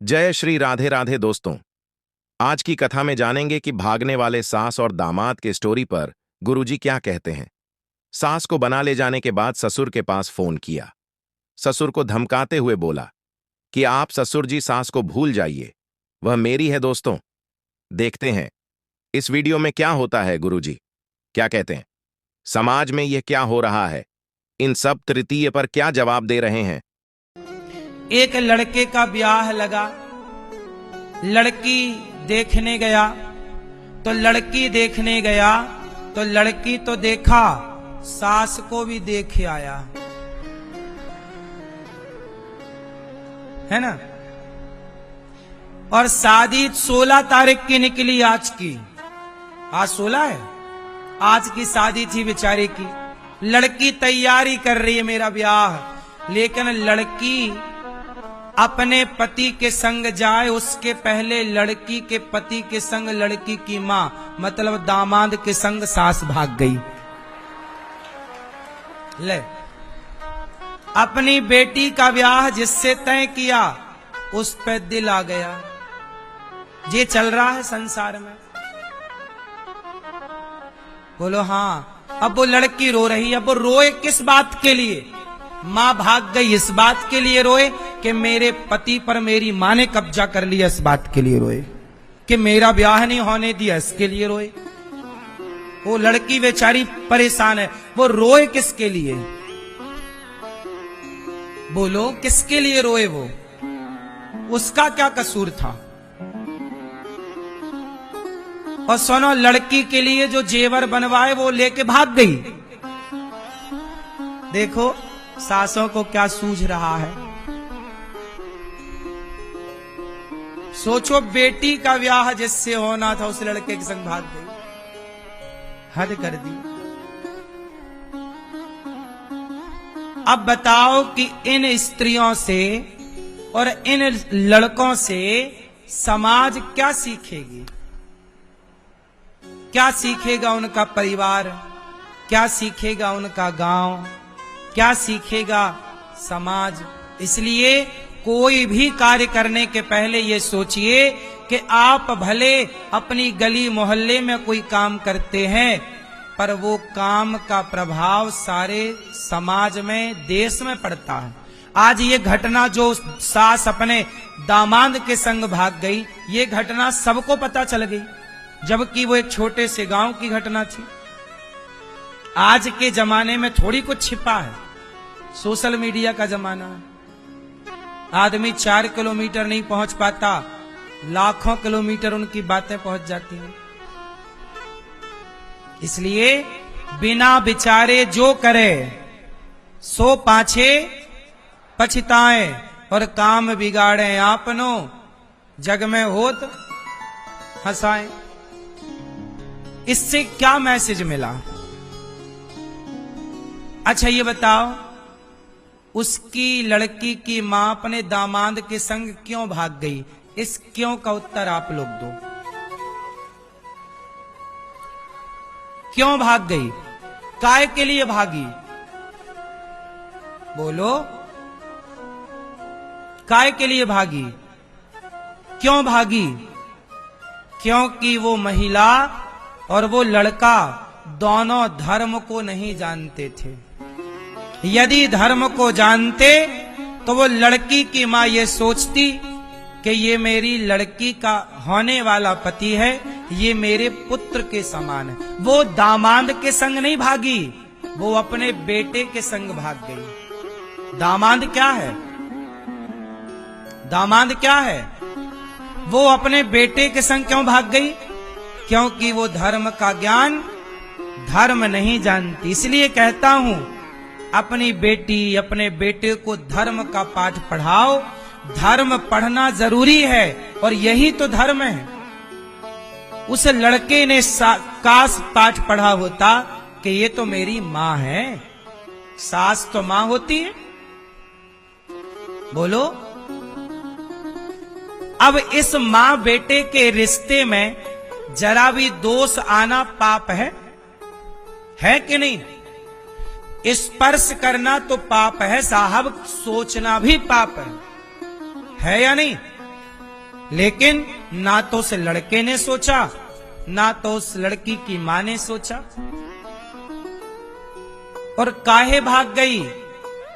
जय श्री राधे राधे दोस्तों। आज की कथा में जानेंगे कि भागने वाले सास और दामाद के स्टोरी पर गुरुजी क्या कहते हैं। सास को बना ले जाने के बाद ससुर के पास फोन किया। ससुर को धमकाते हुए बोला कि आप ससुर जी सास को भूल जाइए, वह मेरी है। दोस्तों देखते हैं इस वीडियो में क्या होता है। गुरुजी क्या कहते हैं, समाज में यह क्या हो रहा है, इन सब तृतीय पर क्या जवाब दे रहे हैं। एक लड़के का ब्याह लगा, लड़की देखने गया तो लड़की देखने गया तो लड़की तो देखा, सास को भी देख आया, है ना। और शादी 16 तारीख की निकली, आज की, आज 16 है, आज की शादी थी बेचारे की। लड़की तैयारी कर रही है मेरा ब्याह, लेकिन लड़की अपने पति के संग जाए उसके पहले लड़की के पति के संग लड़की की मां मतलब दामाद के संग सास भाग गई। ले, अपनी बेटी का ब्याह जिससे तय किया उस पे दिल आ गया। ये चल रहा है संसार में। बोलो हाँ। अब वो लड़की रो रही है। अब वो रोए किस बात के लिए? मां भाग गई इस बात के लिए रोए कि मेरे पति पर मेरी मां ने कब्जा कर लिया, इस बात के लिए रोए कि मेरा ब्याह नहीं होने दिया, इसके लिए रोए। वो लड़की बेचारी परेशान है। वो रोए किसके लिए? बोलो किसके लिए रोए? वो उसका क्या कसूर था? और सुनो, लड़की के लिए जो जेवर बनवाए वो लेके भाग गई। देखो सासों को क्या सूझ रहा है। सोचो, बेटी का ब्याह जिससे होना था उस लड़के के संग भाग गई। हद कर दी। अब बताओ कि इन स्त्रियों से और इन लड़कों से समाज क्या सीखेगी? क्या सीखेगा उनका परिवार? क्या सीखेगा उनका गांव? क्या सीखेगा समाज? इसलिए कोई भी कार्य करने के पहले ये सोचिए कि आप भले अपनी गली मोहल्ले में कोई काम करते हैं, पर वो काम का प्रभाव सारे समाज में, देश में पड़ता है। आज ये घटना जो सास अपने दामाद के संग भाग गई, ये घटना सबको पता चल गई, जबकि वो एक छोटे से गांव की घटना थी। आज के जमाने में थोड़ी कुछ छिपा है, सोशल मीडिया का जमाना है। आदमी 4 किलोमीटर नहीं पहुंच पाता, लाखों किलोमीटर उनकी बातें पहुंच जाती हैं। इसलिए बिना विचारे जो करे सो पाछे पछताए, और काम बिगाड़े आपनो, जग में होत हंसाए। इससे क्या मैसेज मिला? अच्छा ये बताओ, उसकी लड़की की मां अपने दामाद के संग क्यों भाग गई? इस क्यों का उत्तर आप लोग दो। क्यों भाग गई? काय के लिए भागी? बोलो, काय के लिए भागी? क्यों भागी? क्योंकि वो महिला और वो लड़का दोनों धर्म को नहीं जानते थे। यदि धर्म को जानते तो वो लड़की की मां ये सोचती कि ये मेरी लड़की का होने वाला पति है, ये मेरे पुत्र के समान है। वो दामाद के संग नहीं भागी, वो अपने बेटे के संग भाग गई। दामाद क्या है? दामाद क्या है? वो अपने बेटे के संग क्यों भाग गई? क्योंकि वो धर्म का ज्ञान, धर्म नहीं जानती। इसलिए कहता हूं, अपनी बेटी, अपने बेटे को धर्म का पाठ पढ़ाओ। धर्म पढ़ना जरूरी है और यही तो धर्म है। उस लड़के ने काश पाठ पढ़ा होता कि ये तो मेरी मां है। सास तो मां होती है। बोलो, अब इस मां बेटे के रिश्ते में जरा भी दोष आना पाप है कि नहीं? स्पर्श करना तो पाप है साहब, सोचना भी पाप है या नहीं? लेकिन ना तो उस लड़के ने सोचा, ना तो उस लड़की की मां ने सोचा, और काहे भाग गई?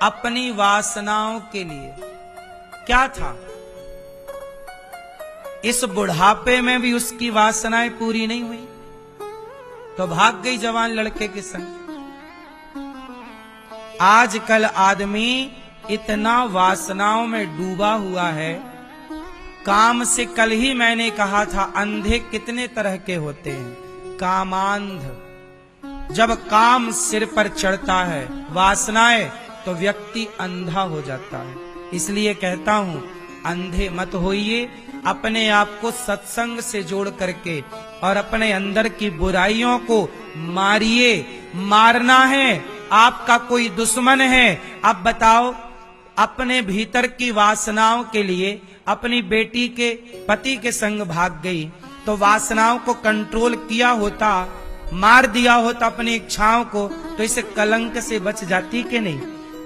अपनी वासनाओं के लिए। क्या था? इस बुढ़ापे में भी उसकी वासनाएं पूरी नहीं हुई, तो भाग गई जवान लड़के के संग। आजकल आदमी इतना वासनाओं में डूबा हुआ है। काम से कल ही मैंने कहा था, अंधे कितने तरह के होते हैं। कामांध, जब काम सिर पर चढ़ता है, वासनाएं, तो व्यक्ति अंधा हो जाता है। इसलिए कहता हूं, अंधे मत होइए, अपने आप को सत्संग से जोड़ करके और अपने अंदर की बुराइयों को मारिए। मारना है, आपका कोई दुश्मन है? अब बताओ, अपने भीतर की वासनाओं के लिए अपनी बेटी के पति के संग भाग गई, तो वासनाओं को कंट्रोल किया होता, मार दिया होता अपनी इच्छाओं को, तो इसे कलंक से बच जाती कि नहीं?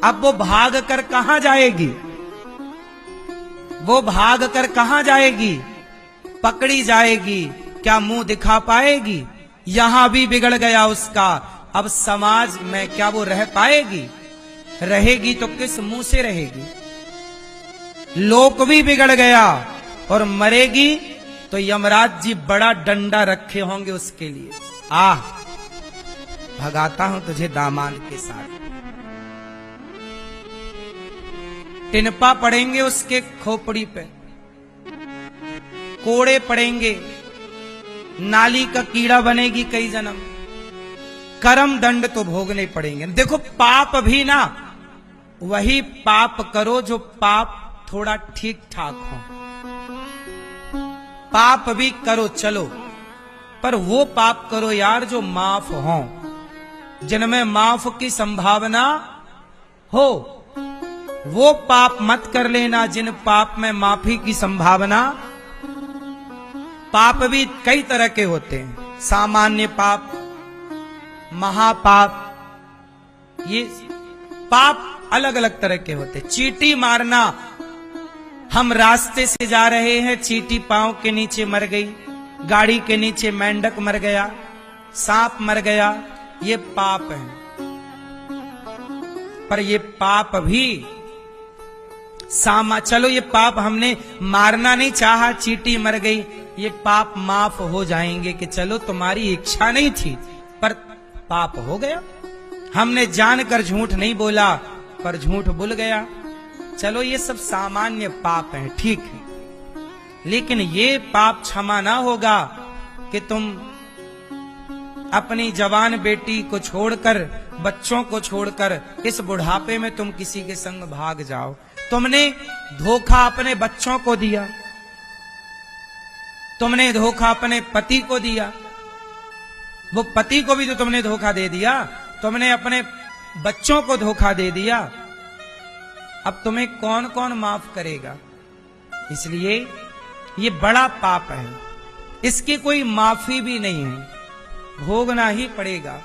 अब वो भाग कर कहां जाएगी? वो भाग कर कहां जाएगी? पकड़ी जाएगी, क्या मुंह दिखा पाएगी? यहां भी बिगड़ गया उसका। अब समाज में क्या वो रह पाएगी? रहेगी तो किस मुंह से रहेगी? लोक भी बिगड़ गया, और मरेगी तो यमराज जी बड़ा डंडा रखे होंगे उसके लिए। भगाता हूं तुझे दामाद के साथ। टिनपा पड़ेंगे उसके खोपड़ी पे, कोड़े पड़ेंगे, नाली का कीड़ा बनेगी कई जन्म, कर्म दंड तो भोगने पड़ेंगे। देखो, पाप भी ना वही पाप करो जो पाप थोड़ा ठीक ठाक हो। पाप भी करो चलो, पर वो पाप करो यार जो माफ हो, जिनमें माफ की संभावना हो। वो पाप मत कर लेना जिन पाप में माफी की संभावना। पाप भी कई तरह के होते हैं, सामान्य पाप, महापाप, ये पाप अलग अलग तरह के होते। चींटी मारना, हम रास्ते से जा रहे हैं, चींटी पांव के नीचे मर गई, गाड़ी के नीचे मेंढक मर गया, सांप मर गया, ये पाप है। पर ये पाप भी चलो, ये पाप हमने मारना नहीं चाहा, चींटी मर गई, ये पाप माफ हो जाएंगे कि चलो तुम्हारी इच्छा नहीं थी, पर पाप हो गया। हमने जानकर झूठ नहीं बोला, पर झूठ बोल गया, चलो ये सब सामान्य पाप हैं, ठीक है। लेकिन ये पाप क्षमा ना होगा कि तुम अपनी जवान बेटी को छोड़कर, बच्चों को छोड़कर इस बुढ़ापे में तुम किसी के संग भाग जाओ। तुमने धोखा अपने बच्चों को दिया, तुमने धोखा अपने पति को दिया, वो पति को भी तो तुमने धोखा दे दिया, तुमने अपने बच्चों को धोखा दे दिया। अब तुम्हें कौन कौन माफ करेगा? इसलिए ये बड़ा पाप है, इसकी कोई माफी भी नहीं है, भोगना ही पड़ेगा।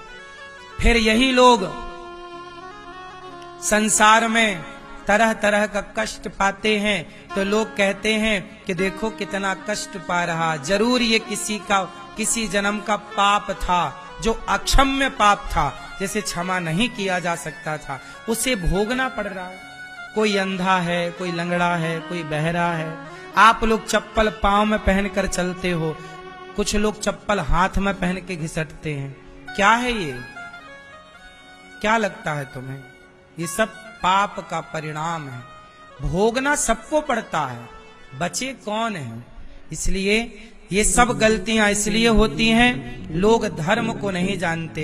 फिर यही लोग संसार में तरह तरह का कष्ट पाते हैं, तो लोग कहते हैं कि देखो कितना कष्ट पा रहा, जरूर ये किसी जन्म का पाप था, जो अक्षम्य पाप था, जैसे क्षमा नहीं किया जा सकता था, उसे भोगना पड़ रहा है। कोई अंधा है, कोई लंगड़ा है, कोई बहरा है। आप लोग चप्पल पांव में पहनकर चलते हो, कुछ लोग चप्पल हाथ में पहन के घिसटते हैं। क्या है ये? क्या लगता है तुम्हें? ये सब पाप का परिणाम है, भोगना सबको पड़ता है, बचे कौन है? इसलिए ये सब गलतियां इसलिए होती हैं, लोग धर्म को नहीं जानते।